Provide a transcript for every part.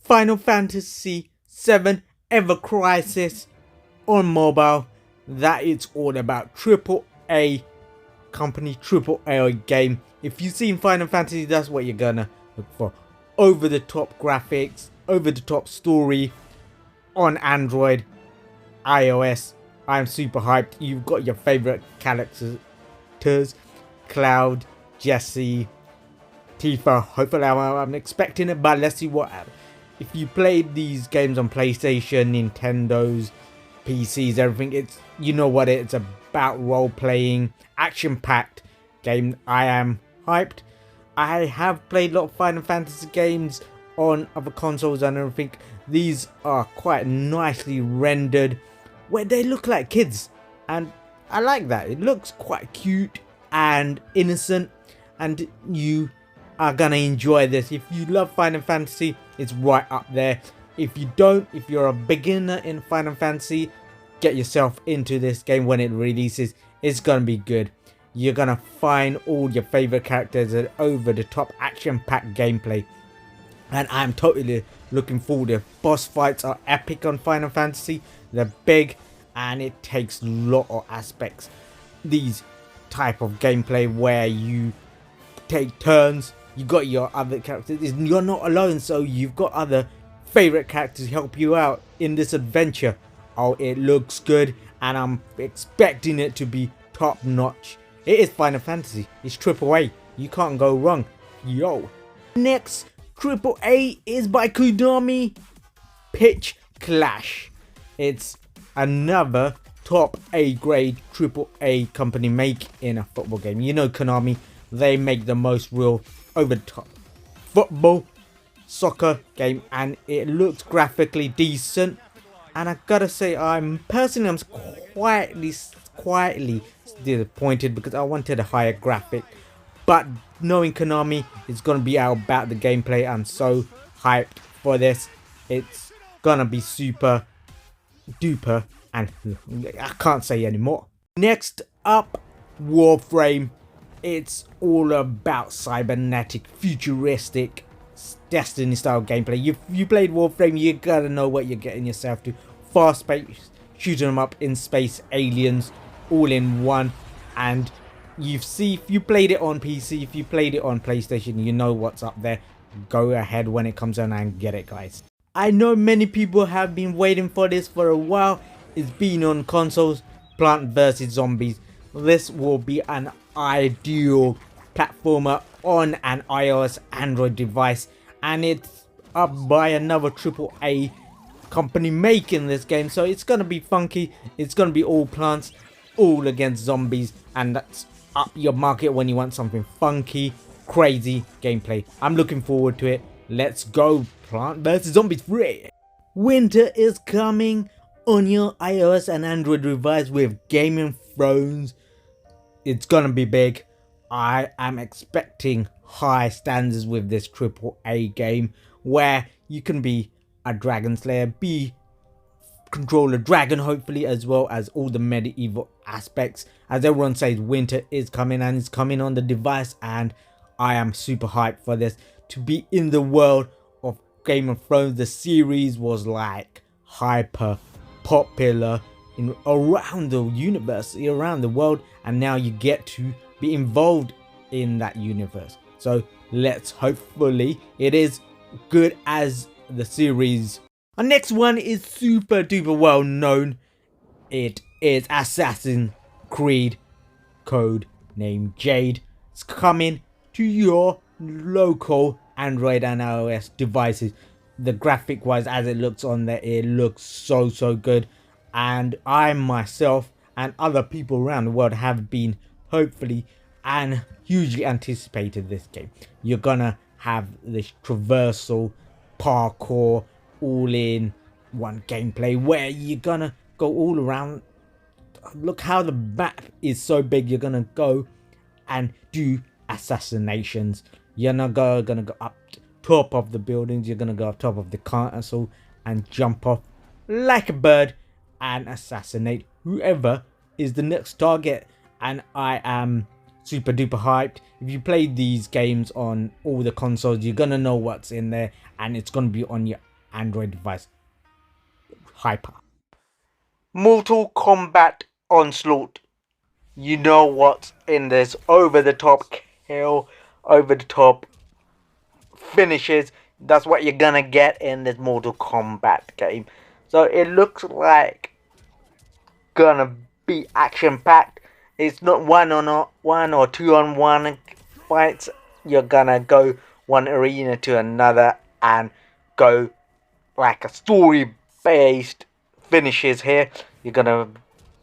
Final Fantasy VII Ever Crisis on mobile. That it's all about AAA company, AAA game. If you've seen Final Fantasy, that's what you're gonna look for. Over the top graphics, over the top story on Android, iOS. I'm super hyped. You've got your favorite characters, Cloud, Jesse, Tifa. Hopefully I'm expecting it, but let's see what happens. If you played these games on PlayStation, Nintendo's, PCs, everything, it's, you know what it's about, role-playing, action-packed game. I am hyped. I have played a lot of Final Fantasy games on other consoles and everything. These are quite nicely rendered, where they look like kids, and I like that. It looks quite cute and innocent, and you are gonna enjoy this. If you love Final Fantasy, it's right up there. If you don't, if you're a beginner in Final Fantasy, get yourself into this game when it releases. It's gonna be good. You're gonna find all your favorite characters and over the top action-packed gameplay, and I'm totally looking forward to it. Boss fights are epic on Final Fantasy. They're big, and it takes a lot of aspects. These type of gameplay where you take turns, you got your other characters, you're not alone, so you've got other favorite characters help you out in this adventure. Oh, it looks good, and I'm expecting it to be top notch. It is Final Fantasy. It's AAA. You can't go wrong. Yo. Next AAA is by Konami, Pitch Clash. It's another top A grade AAA company making a football game. You know Konami, they make the most real over the top football, soccer game, and it looks graphically decent. And I gotta say, I'm quietly disappointed because I wanted a higher graphic. But knowing Konami is gonna be out about the gameplay, I'm so hyped for this. It's gonna be super duper, and I can't say anymore. Next up, Warframe. It's all about cybernetic, futuristic, Destiny style gameplay. If you played Warframe, you gotta know what you're getting yourself to. Fast space, shooting them up in space, aliens, all in one. And if you played it on PC, if you played it on PlayStation, you know what's up there. Go ahead when it comes on and get it, guys. I know many people have been waiting for this for a while. It's been on consoles, Plant vs Zombies. This will be an ideal platformer on an iOS Android device, and it's up by another AAA company making this game, so it's gonna be funky. It's gonna be all plants, all against zombies, and that's up your market when you want something funky, crazy gameplay. I'm looking forward to it. Let's go, Plant vs Zombies 3. Winter is coming on your iOS and Android device with Game of Thrones. It's gonna be big. I am expecting high standards with this AAA game, where you can be a dragon slayer, control a dragon, hopefully, as well as all the medieval aspects. As everyone says, winter is coming, and it's coming on the device, and I am super hyped for this to be in the world of Game of Thrones. The series was like hyper popular around the universe, around the world, and now you get to be involved in that universe. So let's hopefully it is good as the series. Our next one is super duper well known. It is Assassin's Creed, code name Jade. It's coming to your local Android and iOS devices. The graphic wise, as it looks on there, it looks so good, and I myself and other people around the world have been hopefully and hugely anticipated this game. You're gonna have this traversal, parkour, all in one gameplay where you're gonna go all around. Look how the map is so big. You're gonna go and do assassinations. You're not gonna go up top of the buildings. You're gonna go up top of the castle and jump off like a bird and assassinate whoever is the next target. And I am super duper hyped. If you played these games on all the consoles, you're gonna know what's in there, and it's gonna be on your Android device. Hyper. Mortal Kombat Onslaught. You know what's in this over the top kill, over the top finishes. That's what you're gonna get in this Mortal Kombat game. So it looks like gonna be action packed. It's not one or two on one fights. You're gonna go one arena to another and go like a story based finishes here. You're gonna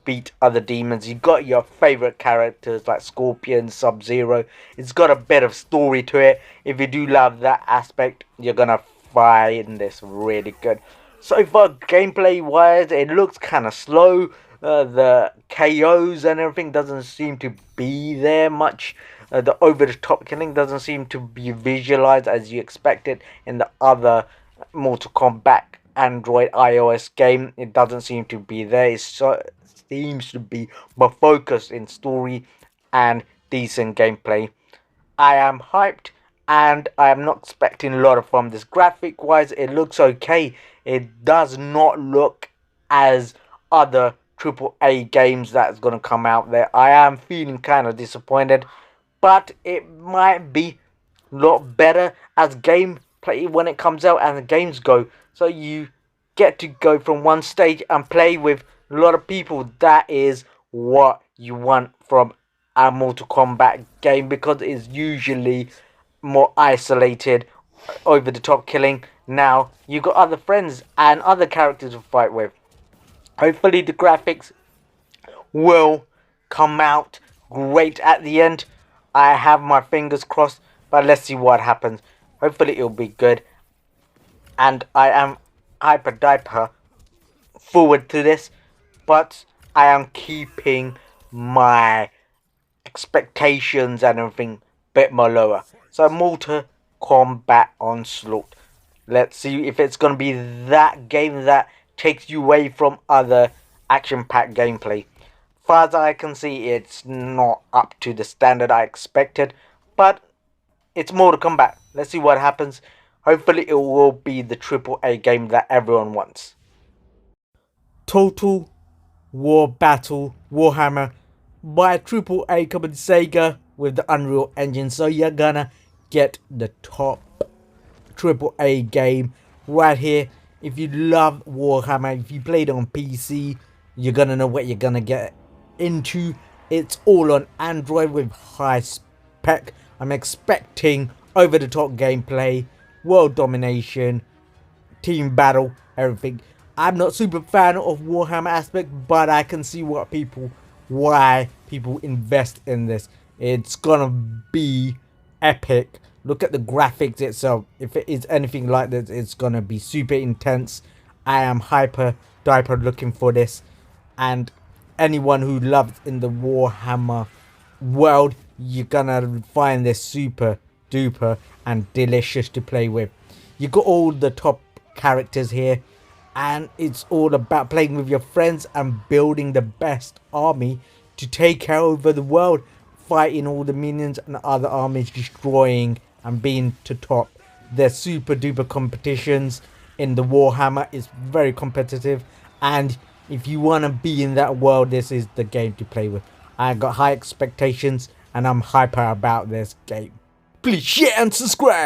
beat other demons. You got your favorite characters like Scorpion, Sub-Zero. It's got a bit of story to it. If you do love that aspect, you're gonna find this really good. So far, gameplay wise, it looks kind of slow. The KOs and everything doesn't seem to be there much. The over-the-top killing doesn't seem to be visualized as you expected in the other Mortal Kombat Android iOS game. It doesn't seem to be there. It seems to be more focused in story and decent gameplay. I am hyped and I am not expecting a lot from this. Graphic wise, it looks okay. It does not look as other AAA games that's going to come out there. I am feeling kind of disappointed, but it might be a lot better as gameplay when it comes out and the games go. So you get to go from one stage and play with a lot of people. That is what you want from a Mortal Kombat game, because it's usually more isolated, over the top killing. Now you got other friends and other characters to fight with. Hopefully the graphics will come out great at the end. I have my fingers crossed, but let's see what happens. Hopefully it'll be good. And I am hyper forward to this, but I am keeping my expectations and everything a bit more lower. So Mortal Kombat Onslaught. Let's see if it's going to be that game that takes you away from other action-packed gameplay. Far as I can see, it's not up to the standard I expected, but it's Mortal Kombat. Let's see what happens. Hopefully it will be the AAA game that everyone wants. Total War Battle Warhammer by AAA company Sega with the Unreal Engine. So you're gonna get the top AAA game right here. If you love Warhammer, if you played on PC, you're gonna know what you're gonna get into. It's all on Android with high spec. I'm expecting over the top gameplay, world domination, team battle, everything. I'm not super fan of Warhammer aspect, but I can see why people invest in this. It's gonna be epic. Look at the graphics itself. If it is anything like this, it's gonna be super intense. I am hyper looking for this, and anyone who loves in the Warhammer world, you're gonna find this super duper and delicious to play with. You got all the top characters here, and it's all about playing with your friends and building the best army to take over the world, fighting all the minions and other armies, destroying and being to top. There's super duper competitions in the Warhammer. It's very competitive, and if you want to be in that world, this is the game to play with. I got high expectations and I'm hyper about this game. Please share and subscribe.